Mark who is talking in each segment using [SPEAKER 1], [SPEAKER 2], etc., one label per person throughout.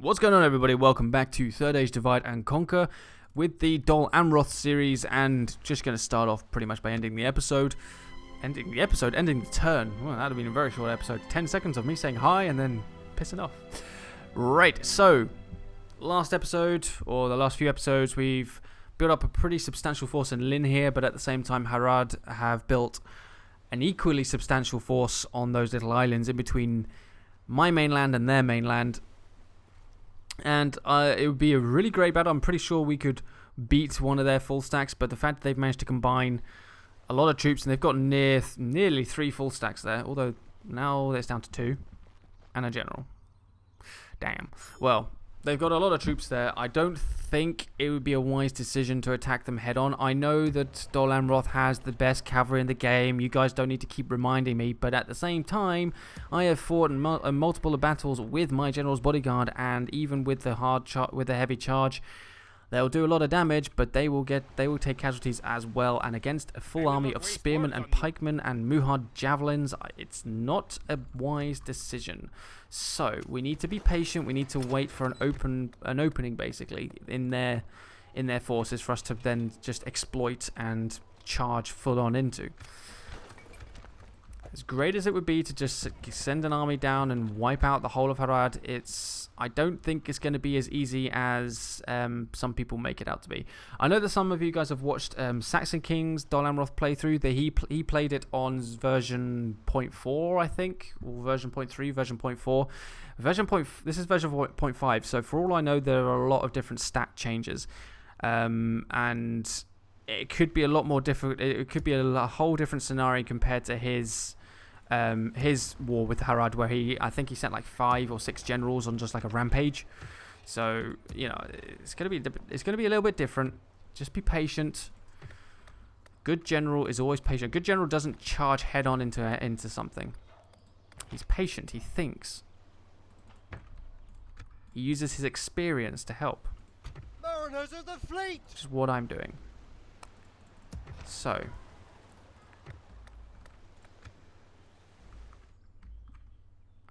[SPEAKER 1] What's going on, everybody? Welcome back to Third Age Divide and Conquer with the Dol Amroth series, and just going to start off pretty much by ending the turn. Well, that would have been a very short episode. 10 seconds of me saying hi and then pissing off. Right, so last episode, or the last few episodes, we've built up a pretty substantial force in Lynn here, but at the same time Harad have built an equally substantial force on those little islands in between my mainland and their mainland. And it would be a really great battle. I'm pretty sure we could beat one of their full stacks, but the fact that they've managed to combine a lot of troops, and they've got nearly 3 full stacks there, although now it's down to 2, and a general. Damn. Well, they've got a lot of troops there. I don't think it would be a wise decision to attack them head on. I know that Dol Amroth has the best cavalry in the game. You guys don't need to keep reminding me, but at the same time, I have fought in multiple battles with my general's bodyguard, and even with the heavy charge, they'll do a lot of damage, but they will take casualties as well. And against a full army of spearmen and pikemen and muhad javelins, it's not a wise decision. So we need to be patient. We need to wait for an opening, basically, in their forces for us to then just exploit and charge full on into. As great as it would be to just send an army down and wipe out the whole of Harad, I don't think it's going to be as easy as some people make it out to be. I know that some of you guys have watched Saxon King's Dol Amroth playthrough. He played it on version 0.4, I think, or version 0.3, version 0.4. This is version 0.5, so for all I know, there are a lot of different stat changes. And it could be a lot more difficult. It could be a whole different scenario compared to his war with Harad, where I think he sent like 5 or 6 generals on just like a rampage. So it's gonna be a little bit different. Just be patient. Good general is always patient. Good general doesn't charge head on into something. He's patient. He thinks. He uses his experience to help.
[SPEAKER 2] Mariners of the fleet.
[SPEAKER 1] Which is what I'm doing. So.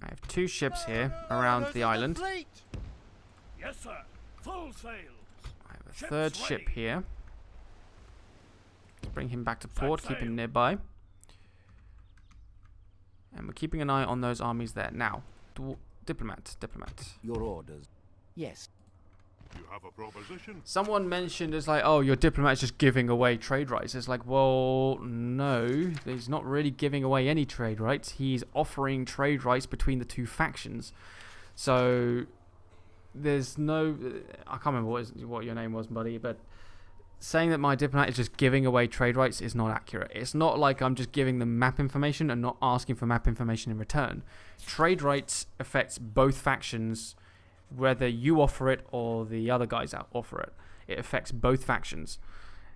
[SPEAKER 1] I have 2 ships here around the island.
[SPEAKER 2] Yes, sir. Full sails.
[SPEAKER 1] I have a 3rd ship here. Let's bring him back to port, keep him nearby. And we're keeping an eye on those armies there. Now, diplomat.
[SPEAKER 3] Your orders. Yes.
[SPEAKER 2] You have a proposition?
[SPEAKER 1] Someone mentioned it's like, oh, your diplomat is just giving away trade rights. It's like, well, no, he's not really giving away any trade rights. He's offering trade rights between the 2 factions. So there's no, I can't remember what your name was, buddy, but saying that my diplomat is just giving away trade rights is not accurate. It's not like I'm just giving them map information and not asking for map information in return. Trade rights affects both factions. Whether you offer it or the other guys offer it, it affects both factions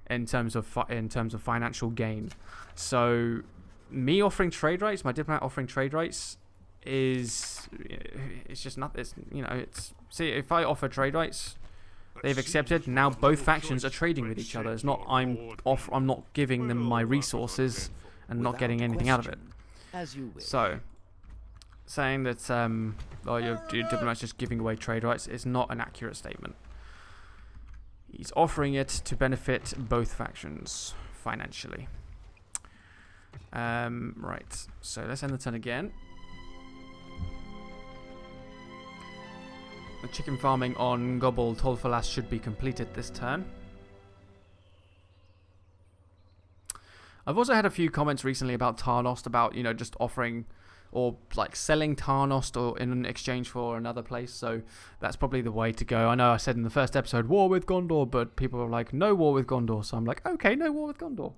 [SPEAKER 1] in terms of financial gain. So, me offering trade rights, my diplomat offering trade rights, it's just not. See, if I offer trade rights, they've accepted. Now both factions are trading with each other. It's not I'm not giving them my resources and not getting anything out of it.
[SPEAKER 3] As you wish.
[SPEAKER 1] So. Saying that your diplomat's just giving away trade rights is not an accurate statement. He's offering it to benefit both factions financially. Right, so let's end the turn again. The chicken farming on Gobble Tolfalas should be completed this turn. I've also had a few comments recently about Tarnost, about just offering or like selling Tarnost or in exchange for another place. So that's probably the way to go. I know I said in the first episode war with Gondor, but people are like no war with Gondor, so I'm like, okay, no war with Gondor.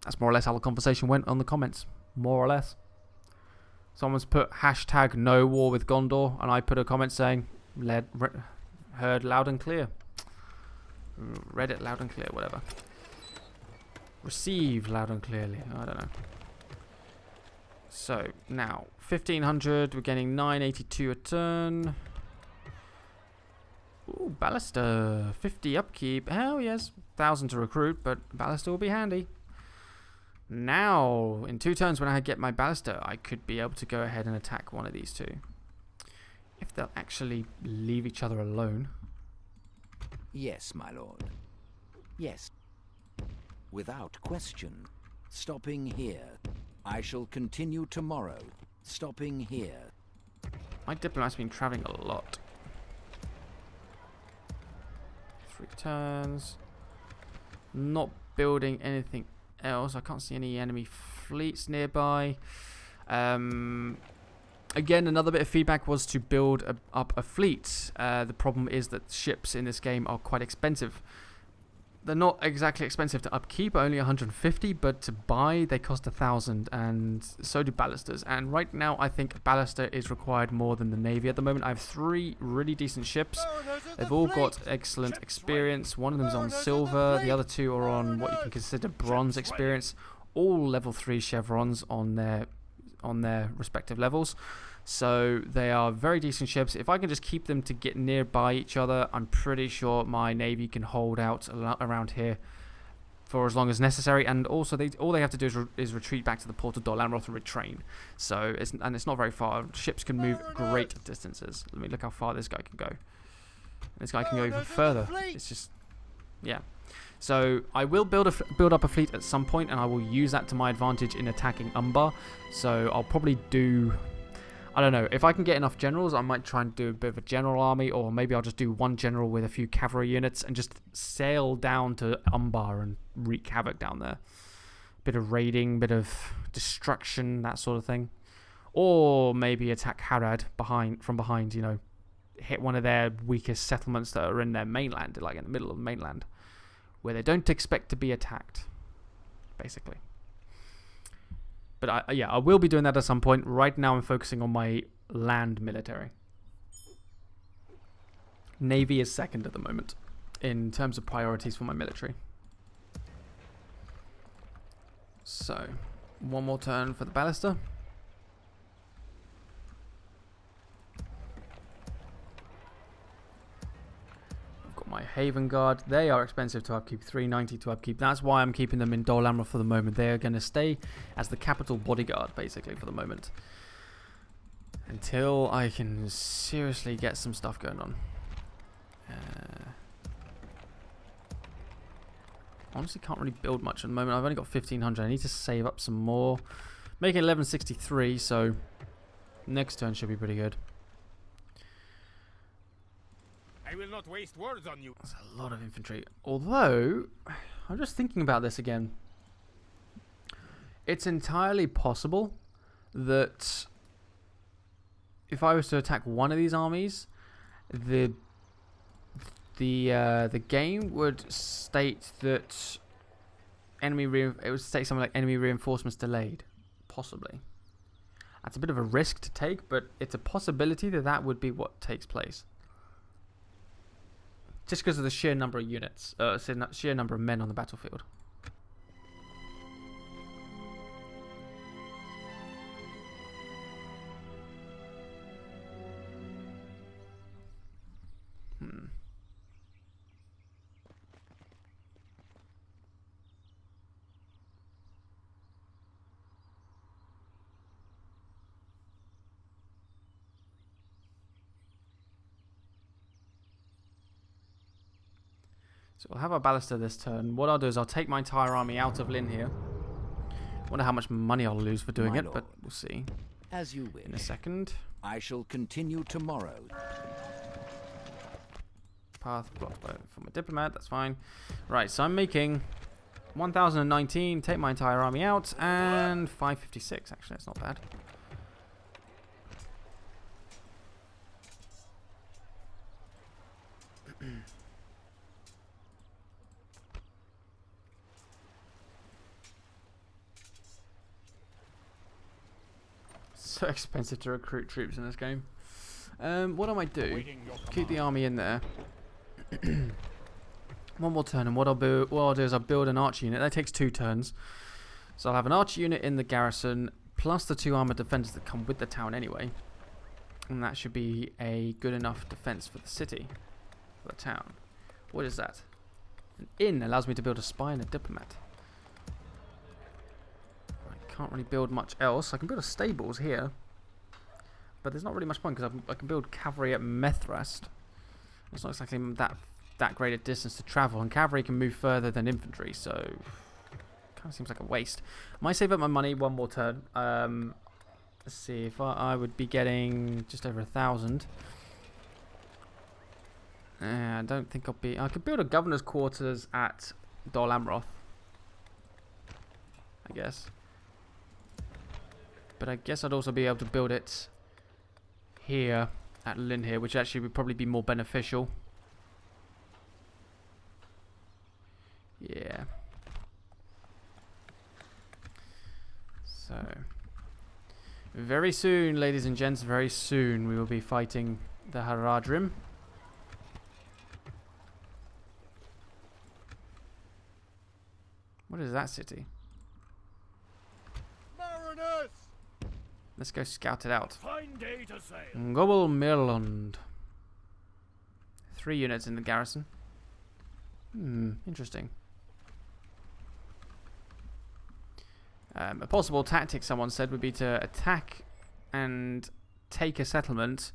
[SPEAKER 1] That's more or less how the conversation went on the comments, more or less. Someone's put hashtag no war with Gondor, and I put a comment saying heard loud and clear, read it loud and clear, whatever, received loud and clearly, I don't know. So, now, 1500, we're getting 982 a turn. Ooh, Ballista, 50 upkeep. Hell yes, 1000 to recruit, but Ballista will be handy. Now, in 2 turns when I get my Ballista, I could be able to go ahead and attack one of these 2. If they'll actually leave each other alone.
[SPEAKER 3] Yes, my lord. Yes. Without question. Stopping here. I shall continue tomorrow. Stopping here.
[SPEAKER 1] My diplomat's been traveling a lot. 3 turns. Not building anything else. I can't see any enemy fleets nearby. Again, another bit of feedback was to build up a fleet. The problem is that ships in this game are quite expensive. They're not exactly expensive to upkeep, only 150, but to buy they cost 1,000, and so do ballastas. And right now I think a ballista is required more than the navy at the moment. I have 3 really decent ships. They've all got excellent experience. One of them's on silver, the other 2 are on what you can consider bronze experience. All level 3 chevrons on their respective levels. So they are very decent ships. If I can just keep them to get nearby each other, I'm pretty sure my navy can hold out around here for as long as necessary. And also, all they have to do is retreat back to the port of Dol Amroth and retrain. So it's not very far. Ships can move great distances. Let me look how far this guy can go. This guy can go even further. It's just, yeah. So I will build up a fleet at some point, and I will use that to my advantage in attacking Umbar. So I'll probably do, I don't know, if I can get enough generals, I might try and do a bit of a general army, or maybe I'll just do one general with a few cavalry units and just sail down to Umbar and wreak havoc down there. Bit of raiding, bit of destruction, that sort of thing. Or maybe attack Harad from behind, you know, hit one of their weakest settlements that are in their mainland, like in the middle of the mainland, where they don't expect to be attacked, basically. But I will be doing that at some point. Right now I'm focusing on my land military. Navy is second at the moment in terms of priorities for my military. So, one more turn for the ballista. My Haven Guard, they are expensive to upkeep, 390 to upkeep. That's why I'm keeping them in Dol Amroth for the moment. They are going to stay as the capital bodyguard, basically, for the moment. Until I can seriously get some stuff going on. Honestly, can't really build much at the moment. I've only got 1,500. I need to save up some more. Make it 1163, so next turn should be pretty good.
[SPEAKER 4] I will not waste words on you.
[SPEAKER 1] That's a lot of infantry. Although, I'm just thinking about this again. It's entirely possible that if I was to attack one of these armies, the game would state that it would state something like enemy reinforcements delayed. Possibly. That's a bit of a risk to take, but it's a possibility that would be what takes place. Just because of the sheer number of units, sheer number of men on the battlefield. So we'll have our ballista this turn. What I'll do is I'll take my entire army out of Lynn here. Wonder how much money I'll lose for doing it, but we'll see.
[SPEAKER 3] As you wish.
[SPEAKER 1] In a second.
[SPEAKER 3] I shall continue tomorrow.
[SPEAKER 1] Path blocked for my diplomat, that's fine. Right, so I'm making 1,019, take my entire army out, and 556, actually, that's not bad. So expensive to recruit troops in this game. What I might do, keep the army in there. One more turn, and what I'll do is I'll build an archer unit. That takes 2 turns. So I'll have an archer unit in the garrison, plus the 2 armored defenders that come with the town anyway. And that should be a good enough defense for the city, for the town. What is that? An inn allows me to build a spy and a diplomat. Can't really build much else. I can build a stables here. but there's not really much point because I can build cavalry at Methrast. It's not exactly that great a distance to travel, and cavalry can move further than infantry, so kind of seems like a waste. I might save up my money one more turn. Let's see if I would be getting just over 1,000. I don't think I'll be. I could build a governor's quarters at Dol Amroth, I guess. But I guess I'd also be able to build it here at Linhir, which actually would probably be more beneficial. Yeah. So, very soon, ladies and gents, very soon we will be fighting the Haradrim. What is that city?
[SPEAKER 2] Mariners!
[SPEAKER 1] Let's go scout it out.
[SPEAKER 2] Fine day to sail.
[SPEAKER 1] Gobel Mirland. 3 units in the garrison. Interesting. A possible tactic, someone said, would be to attack and take a settlement,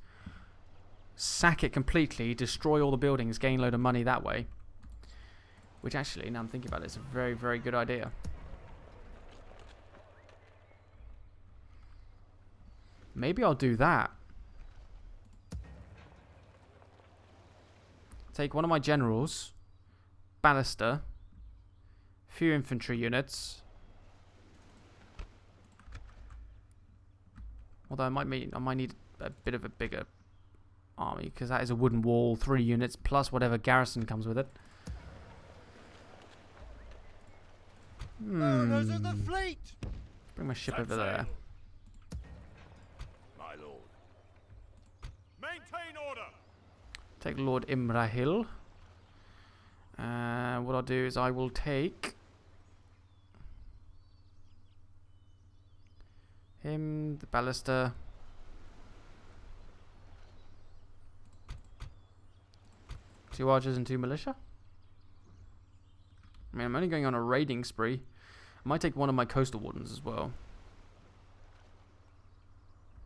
[SPEAKER 1] sack it completely, destroy all the buildings, gain a load of money that way. Which actually, now I'm thinking about it, it's a very, very good idea. Maybe I'll do that. Take one of my generals, ballista, few infantry units. Although I might need a bit of a bigger army, because that is a wooden wall, 3 units, plus whatever garrison comes with it.
[SPEAKER 2] Mariners of the fleet!
[SPEAKER 1] Bring my ship
[SPEAKER 2] Set
[SPEAKER 1] over there.
[SPEAKER 2] sail. My lord. Maintain order!
[SPEAKER 1] Take Lord Imrahil. What I'll do is I will take him, the ballista. Two archers and 2 militia. I mean, I'm only going on a raiding spree. I might take one of my coastal wardens as well.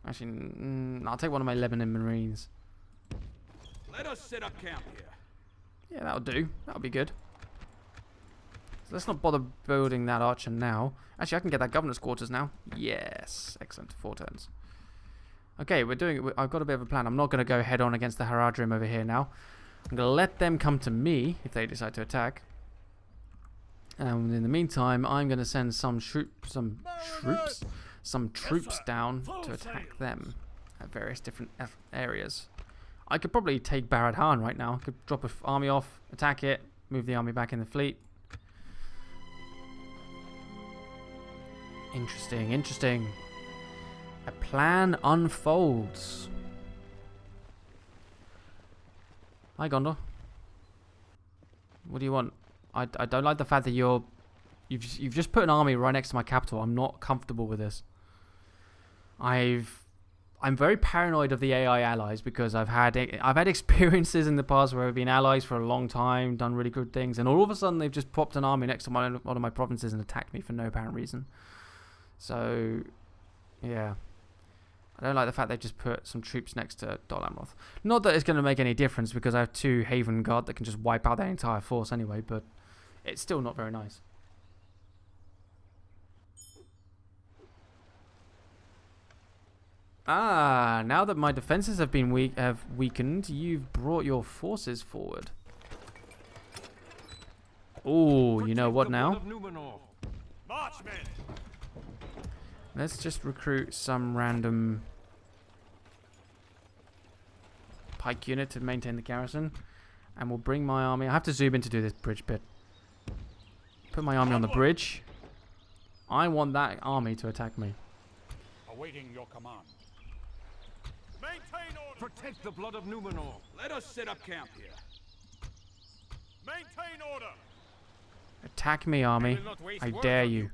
[SPEAKER 1] Actually, I'll take one of my Lebanon Marines.
[SPEAKER 5] Let us set up camp here.
[SPEAKER 1] Yeah, that'll do. That'll be good. So let's not bother building that archer now. Actually, I can get that governor's quarters now. Yes. Excellent. 4 turns. Okay, we're doing it. I've got a bit of a plan. I'm not going to go head on against the Haradrim over here now. I'm going to let them come to me if they decide to attack. And in the meantime, I'm going to send some troops down to attack them at various different areas. I could probably take Barad Han right now. I could drop an army off, attack it, move the army back in the fleet. Interesting, interesting. A plan unfolds. Hi, Gondor. What do you want? I don't like the fact that you've just put an army right next to my capital. I'm not comfortable with this. I'm very paranoid of the AI allies because I've had experiences in the past where I've been allies for a long time, done really good things, and all of a sudden they've just popped an army next to one of my provinces and attacked me for no apparent reason. So, yeah. I don't like the fact they've just put some troops next to Dol Amroth. Not that it's going to make any difference because I have 2 Haven Guard that can just wipe out their entire force anyway, but it's still not very nice. Ah, now that my defenses have been weakened, you've brought your forces forward. Oh, you know what now?
[SPEAKER 2] Marchmen!
[SPEAKER 1] Let's just recruit some random pike unit to maintain the garrison. And we'll bring my army. I have to zoom in to do this bridge bit. Put my army on the bridge. I want that army to attack me.
[SPEAKER 5] Awaiting your command.
[SPEAKER 2] Maintain order!
[SPEAKER 5] Protect the blood of Numenor. Let us set up camp here.
[SPEAKER 2] Maintain order!
[SPEAKER 1] Attack me, army.
[SPEAKER 4] will not waste
[SPEAKER 1] I
[SPEAKER 4] words
[SPEAKER 1] dare
[SPEAKER 4] on
[SPEAKER 1] you.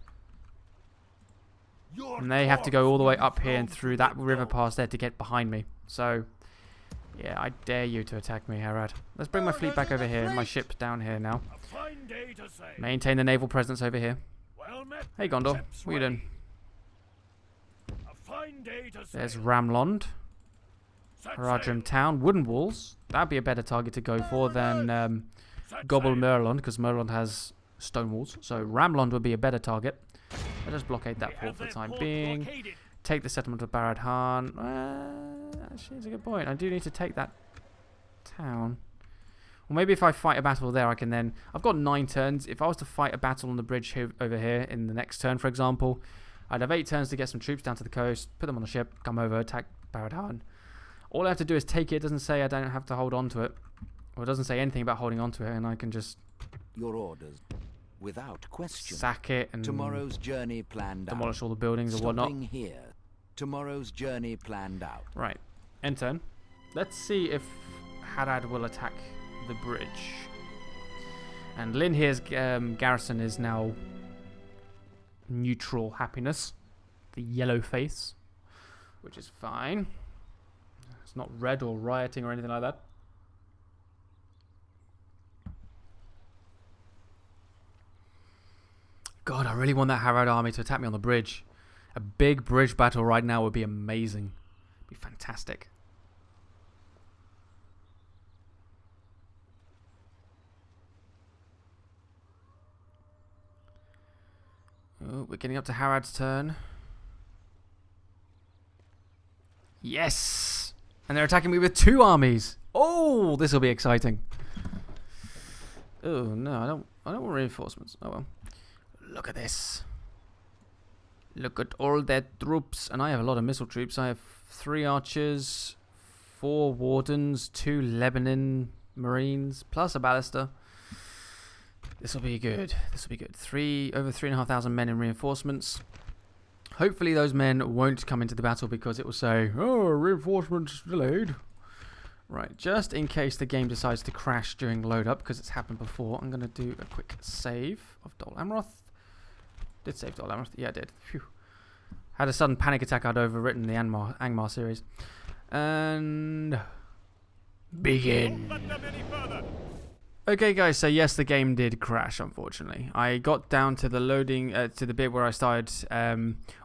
[SPEAKER 1] And they have to go all the way up here and through that river pass there to get behind me. So, yeah, I dare you to attack me, Harad. Let's bring my fleet back over here. My ship's down here now.
[SPEAKER 2] A fine day to sail.
[SPEAKER 1] Maintain the naval presence over here.
[SPEAKER 2] Well met.
[SPEAKER 1] Hey, Gondor.
[SPEAKER 2] Ships
[SPEAKER 1] What are you
[SPEAKER 2] ready.
[SPEAKER 1] doing?
[SPEAKER 2] A fine day to sail.
[SPEAKER 1] There's Ramlond. Haradrim town. Wooden walls. That'd be a better target to go for than Gobble Merlon, because Merlon has stone walls. So Ramlond would be a better target. Let us blockade that port for the time being. Take the settlement of Baradhan. Actually, it's a good point. I do need to take that town. Or maybe if I fight a battle there, I can then... I've got 9 turns. If I was to fight a battle on the bridge over here in the next turn, for example, I'd have 8 turns to get some troops down to the coast, put them on the ship, come over, attack Baradhan. All I have to do is take it. It doesn't say I don't have to hold on to it. Or it doesn't say anything about holding on to it, and I can just...
[SPEAKER 3] Your orders. Without question.
[SPEAKER 1] Sack it and...
[SPEAKER 3] Tomorrow's journey planned
[SPEAKER 1] demolish
[SPEAKER 3] out.
[SPEAKER 1] all the buildings or whatnot.
[SPEAKER 3] Stopping here. Tomorrow's journey planned out.
[SPEAKER 1] Right. End turn. Let's see if Harad will attack the bridge. And Lynn here's garrison is now neutral happiness. The yellow face. Which is fine. It's not red or rioting or anything like that. God, I really want that Harad army to attack me on the bridge. A big bridge battle right now would be amazing. Be fantastic. Oh, we're getting up to Harad's turn. Yes! And they're attacking me with 2 armies. Oh, this will be exciting. Oh no, I don't want reinforcements. Oh well. Look at this. Look at all their troops. And I have a lot of missile troops. I have 3 archers, 4 wardens, 2 Lebanon marines, plus a ballista. This will be good. This will be good. Over 3,500 men in reinforcements. Hopefully those men won't come into the battle because it will say, oh, reinforcements delayed. Right, just in case the game decides to crash during load up, because it's happened before, I'm going to do a quick save of Dol Amroth. Did save Dol Amroth? Yeah, I did. Phew. Had a sudden panic attack. I'd overwritten the Angmar series. And... begin. Okay, guys, so yes, the game did crash, unfortunately. I got down to the loading, to the bit where I started...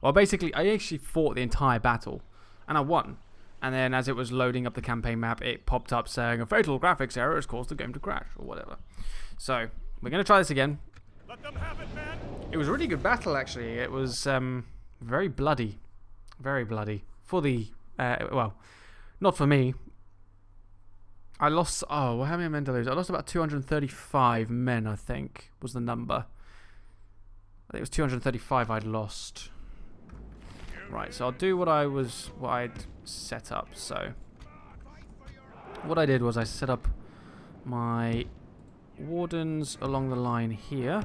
[SPEAKER 1] well, basically, I actually fought the entire battle, and I won. And then as it was loading up the campaign map, it popped up saying, a fatal graphics error has caused the game to crash, or whatever. So, we're going to try this again.
[SPEAKER 2] Let them have it, man.
[SPEAKER 1] It was a really good battle, actually. It was very bloody. Very bloody. For the... well, not for me. I lost... oh, well, how many men did I lose? I lost about 235 men, I think, was the number. I think it was 235 I'd lost. Right, so I'll do what I'd set up. So, what I did was I set up my wardens along the line here.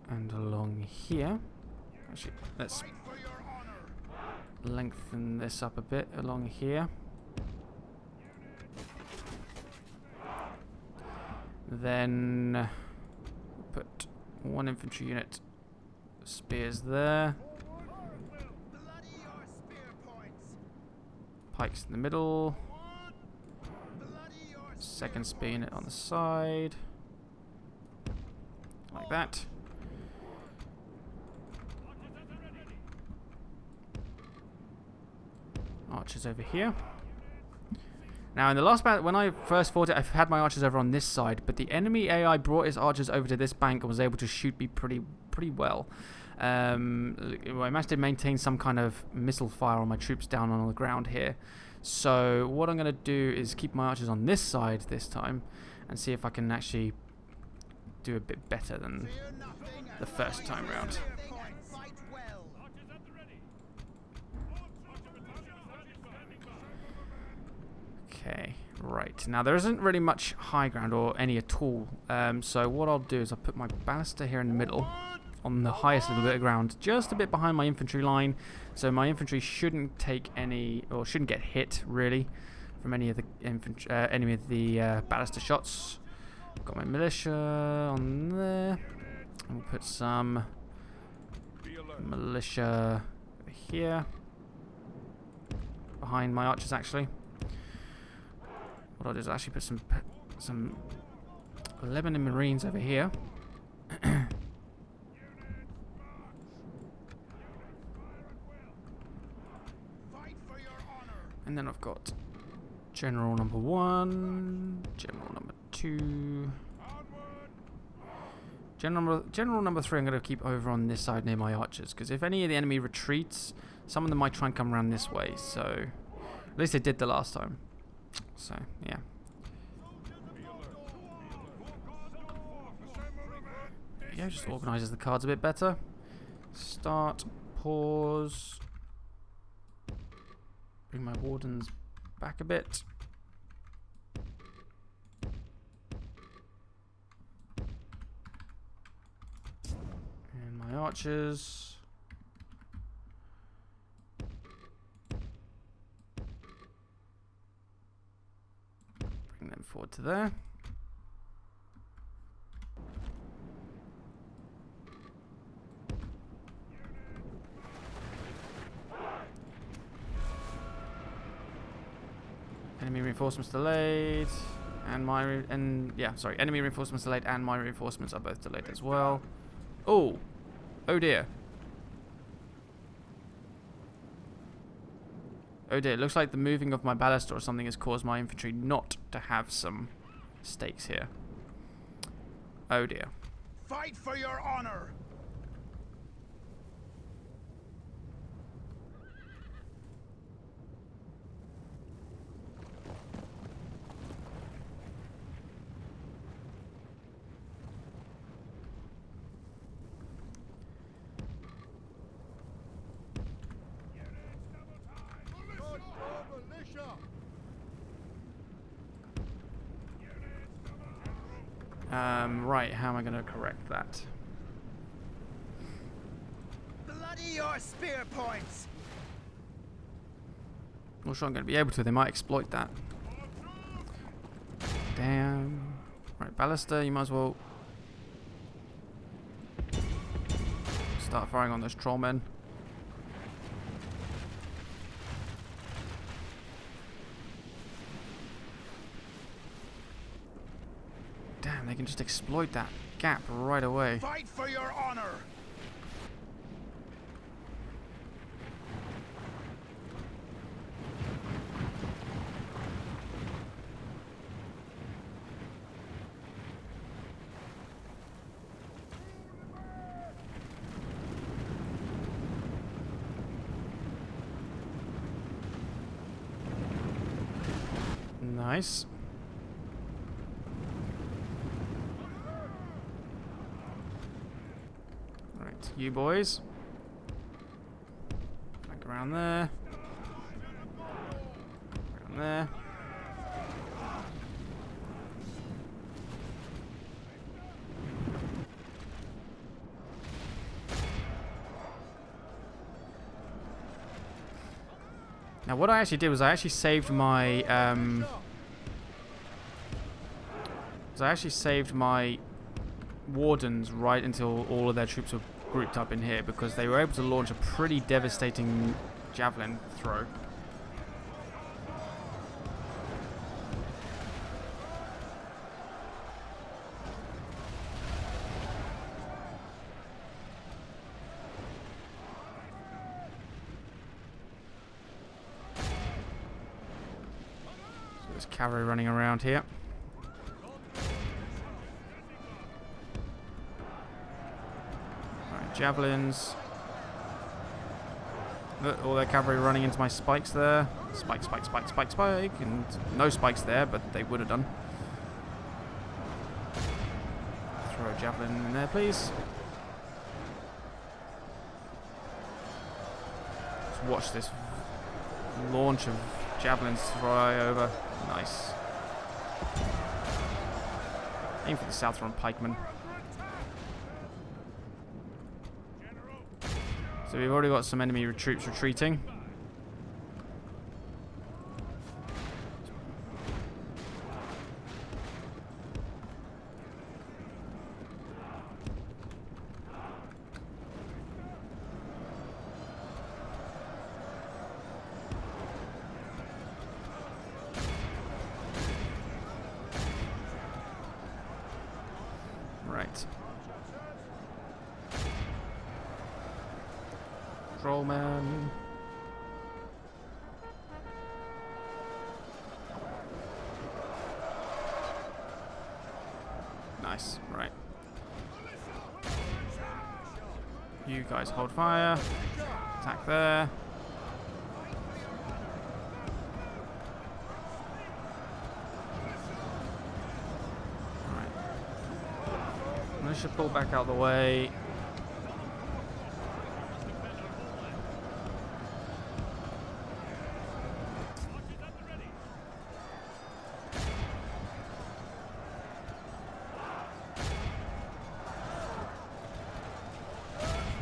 [SPEAKER 1] And along here. Actually, let's lengthen this up a bit along here. Then put 1 infantry unit spears there. Pikes in the middle. 2nd spear unit on the side. Like that. Archers over here. Now, in the last battle, when I first fought it, I had my archers over on this side, but the enemy AI brought his archers over to this bank and was able to shoot me pretty well. I managed to maintain some kind of missile fire on my troops down on the ground here. So what I'm going to do is keep my archers on this side this time and see if I can actually do a bit better than the first time round. Okay, right. Now, there isn't really much high ground or any at all. So what I'll do is I'll put my ballista here in the middle on the highest little bit of ground, just a bit behind my infantry line. So my infantry shouldn't take any, or shouldn't get hit, really, from any of the ballista shots. Got my militia on there. And we'll put some militia over here. Behind my archers, actually. What I'll do is actually put some Lebanon Marines over here. And then I've got General number 1, General number 2. General number 3 I'm going to keep over on this side near my archers, because if any of the enemy retreats, some of them might try and come around this way, so at least they did the last time. So, yeah. Yeah, just organises the cards a bit better. Start, pause. Bring my wardens back a bit. And my archers. Bring them forward to there. Enemy reinforcements delayed, and enemy reinforcements delayed, and my reinforcements are both delayed as well. Oh dear. Oh dear, it looks like the moving of my ballista or something has caused my infantry not to have some stakes here. Oh dear.
[SPEAKER 2] Fight for your honor!
[SPEAKER 1] Right, how am I going to correct that?
[SPEAKER 2] Bloody your spear points!
[SPEAKER 1] Not sure I'm going to be able to. They might exploit that. Damn. Right, ballista, you might as well start firing on those trollmen. Damn, they can just exploit that gap right away.
[SPEAKER 2] Fight for your honor!
[SPEAKER 1] Nice. Right, you boys. Back around there. Around there. Now what I actually did was I actually saved my wardens right until all of their troops were grouped up in here, because they were able to launch a pretty devastating javelin throw. So there's cavalry running around here. Javelins. Look, all their cavalry running into my spikes there. Spike, spike, spike, spike, spike. And no spikes there, but they would have done. Throw a javelin in there, please. Just watch this launch of javelins fly over. Nice. Aim for the Southron pikemen. So we've already got some enemy troops retreating. Right. Trollman. Nice. Right. You guys hold fire. Attack there. Alright. Militia pull back out of the way.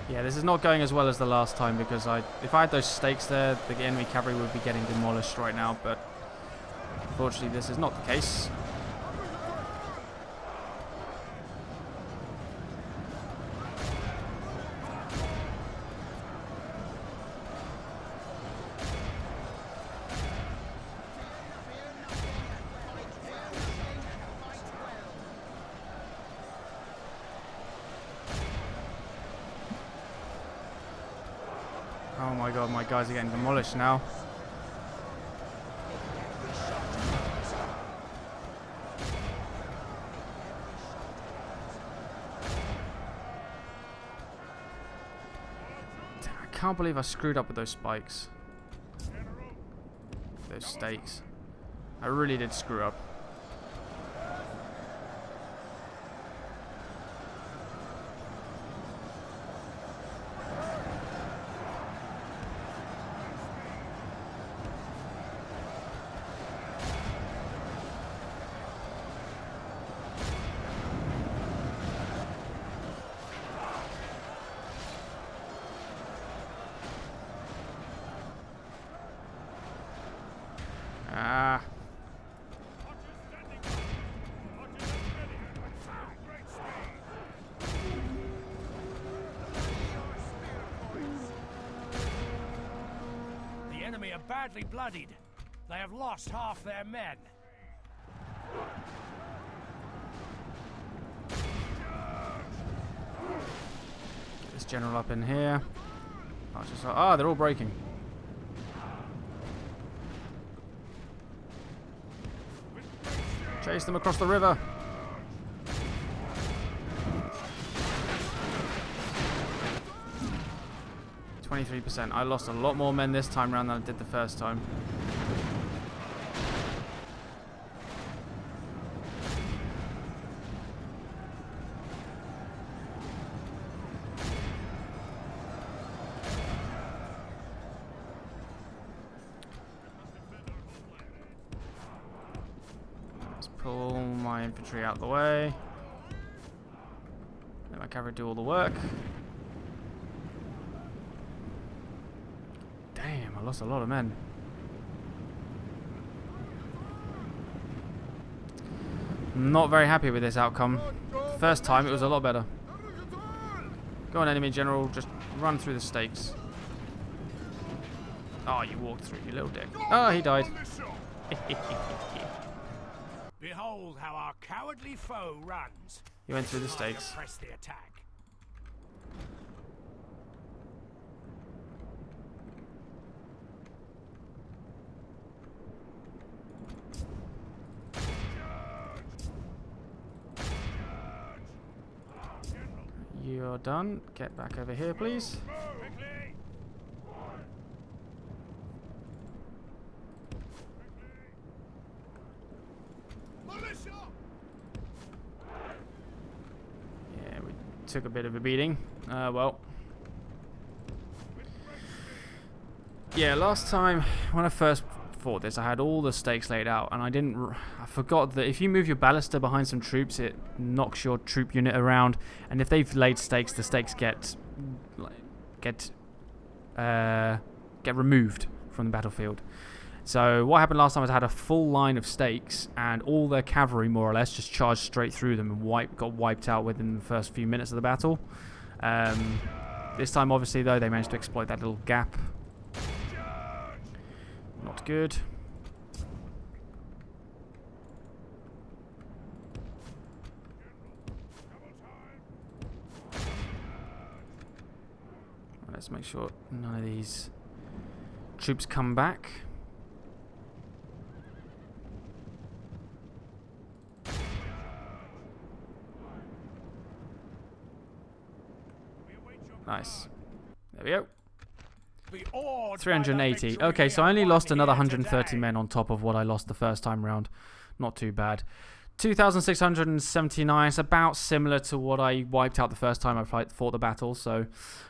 [SPEAKER 1] Yeah, this is not going as well as the last time because if I had those stakes there, the enemy cavalry would be getting demolished right now, but unfortunately this is not the case. Oh my god, my guys are getting demolished now. I can't believe I screwed up with those spikes. Those stakes. I really did screw up. Ah.
[SPEAKER 4] The enemy are badly bloodied. They have lost half their men.
[SPEAKER 1] Get this general up in here. Ah, they're all breaking. Chase them across the river. %. I lost a lot more men this time around than I did the first time. Pull my infantry out of the way. Let my cavalry do all the work. Damn, I lost a lot of men. Not very happy with this outcome. First time it was a lot better. Go on, enemy general, just run through the stakes. Oh, you walked through, you little dick. Oh, he died.
[SPEAKER 4] Behold how our cowardly foe runs.
[SPEAKER 1] He went through the
[SPEAKER 4] Time to
[SPEAKER 1] stakes.
[SPEAKER 4] press the attack.
[SPEAKER 1] You're done. Get back over here, please. Yeah, we took a bit of a beating. Well. Yeah, last time when I first fought this, I had all the stakes laid out, and I forgot that if you move your ballista behind some troops, it knocks your troop unit around, and if they've laid stakes, the stakes get removed from the battlefield. So what happened last time is I had a full line of stakes, and all their cavalry more or less just charged straight through them and got wiped out within the first few minutes of the battle. This time, obviously, though, they managed to exploit that little gap. Not good. Let's make sure none of these troops come back. Nice. There we go.
[SPEAKER 4] Be awed by the
[SPEAKER 1] 380.
[SPEAKER 4] victory
[SPEAKER 1] Okay,
[SPEAKER 4] we
[SPEAKER 1] so I
[SPEAKER 4] have
[SPEAKER 1] only
[SPEAKER 4] won
[SPEAKER 1] lost another
[SPEAKER 4] here
[SPEAKER 1] 130
[SPEAKER 4] today.
[SPEAKER 1] men on top of what I lost the first time round. Not too bad. 2,679. It's about similar to what I wiped out the first time I fought the battle. So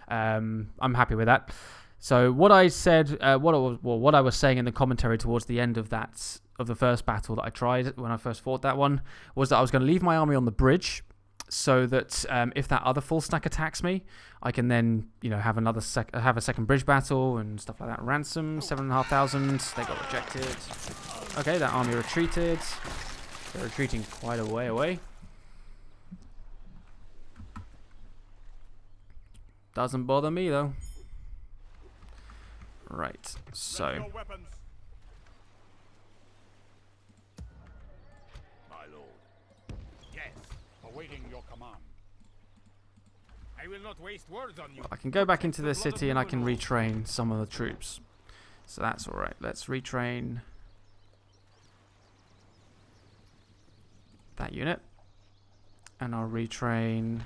[SPEAKER 1] I'm happy with that. So what I said, what I was saying in the commentary towards the end of the first battle that I tried when I first fought that one, was that I was going to leave my army on the bridge, so that if that other full stack attacks me, I can then have a second bridge battle and stuff like that. Ransom 7,500. They got rejected. Okay, that army retreated. They're retreating quite a way away. Doesn't bother me though. Right, so
[SPEAKER 4] Ready your weapons.
[SPEAKER 5] My lord.
[SPEAKER 4] Yes.
[SPEAKER 5] Awaiting your command.
[SPEAKER 4] I will not waste words on you.
[SPEAKER 1] I can go back into the city and I can retrain some of the troops. So that's alright. Let's retrain that unit. And I'll retrain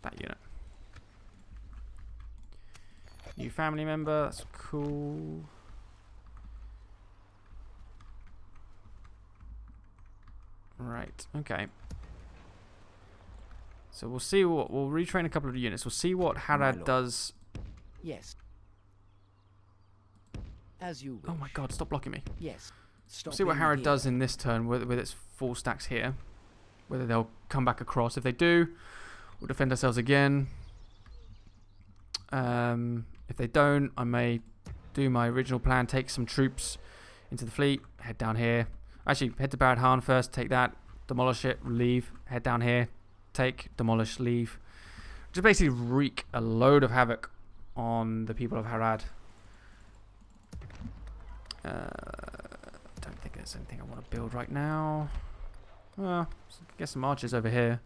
[SPEAKER 1] that unit. New family member, that's cool. Right, okay. So we'll see we'll retrain a couple of units. We'll see what Harad does.
[SPEAKER 3] Yes. As you wish.
[SPEAKER 1] Oh my god, stop blocking me.
[SPEAKER 3] Yes. Stop
[SPEAKER 1] See what
[SPEAKER 3] being
[SPEAKER 1] Harad
[SPEAKER 3] here.
[SPEAKER 1] does in this turn with its full stacks here. Whether they'll come back across. If they do, we'll defend ourselves again. If they don't, I may do my original plan, take some troops into the fleet, head down here. Actually, head to Barad Han first, take that, demolish it, leave, head down here, take, demolish, leave. Just basically wreak a load of havoc on the people of Harad. Don't think there's anything I want to build right now. Well, get some archers over here.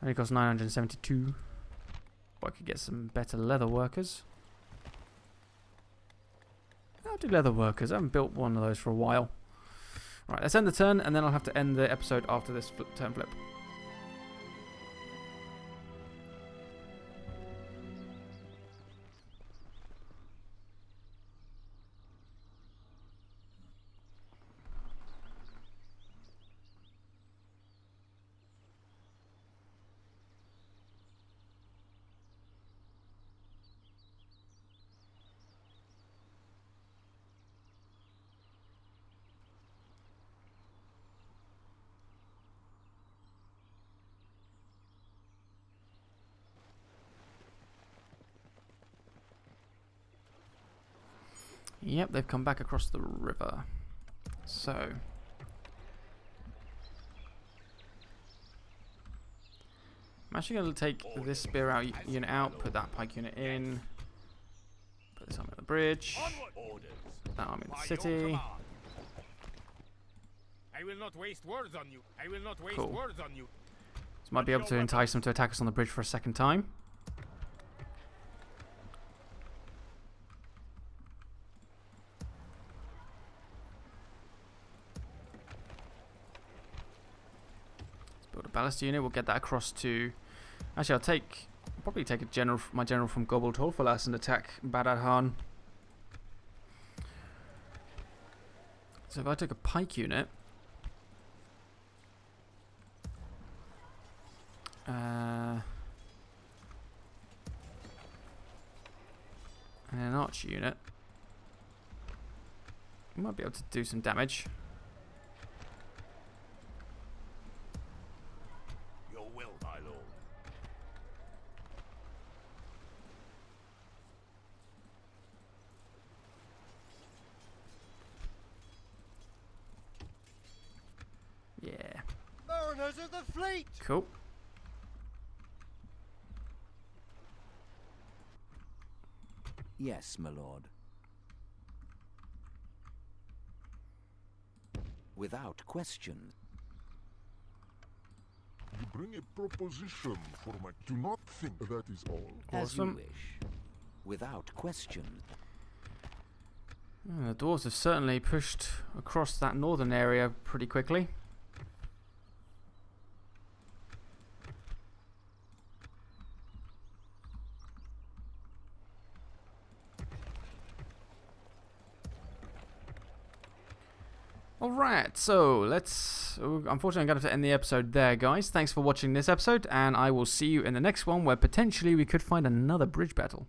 [SPEAKER 1] Only costs 972. But I could get some better leather workers. I'll do leather workers. I haven't built one of those for a while. Right, let's end the turn, and then I'll have to end the episode after this turn flip. Yep, they've come back across the river. So I'm actually going to take this spear out unit out, put that pike unit in, put this army on the bridge, that army in the city.
[SPEAKER 4] I will not waste words on you. I will not waste
[SPEAKER 1] Cool.
[SPEAKER 4] words on you.
[SPEAKER 1] So might be able to entice them to attack us on the bridge for a second time. Build a ballast unit. We'll get that across to. Actually, I'll probably take my general from Gobel Tolfalas and attack Badad Han. So if I took a pike unit, and an archer unit, we might be able to do some damage. Yeah.
[SPEAKER 2] Mariners of the fleet!
[SPEAKER 1] Cool.
[SPEAKER 3] Yes, my lord. Without question.
[SPEAKER 6] You bring a proposition for my... Do not think that is all.
[SPEAKER 3] As you
[SPEAKER 1] Awesome.
[SPEAKER 3] wish. Without question.
[SPEAKER 1] The dwarves have certainly pushed across that northern area pretty quickly. Alright, so let's... Unfortunately, I'm going to have to end the episode there, guys. Thanks for watching this episode, and I will see you in the next one where potentially we could find another bridge battle.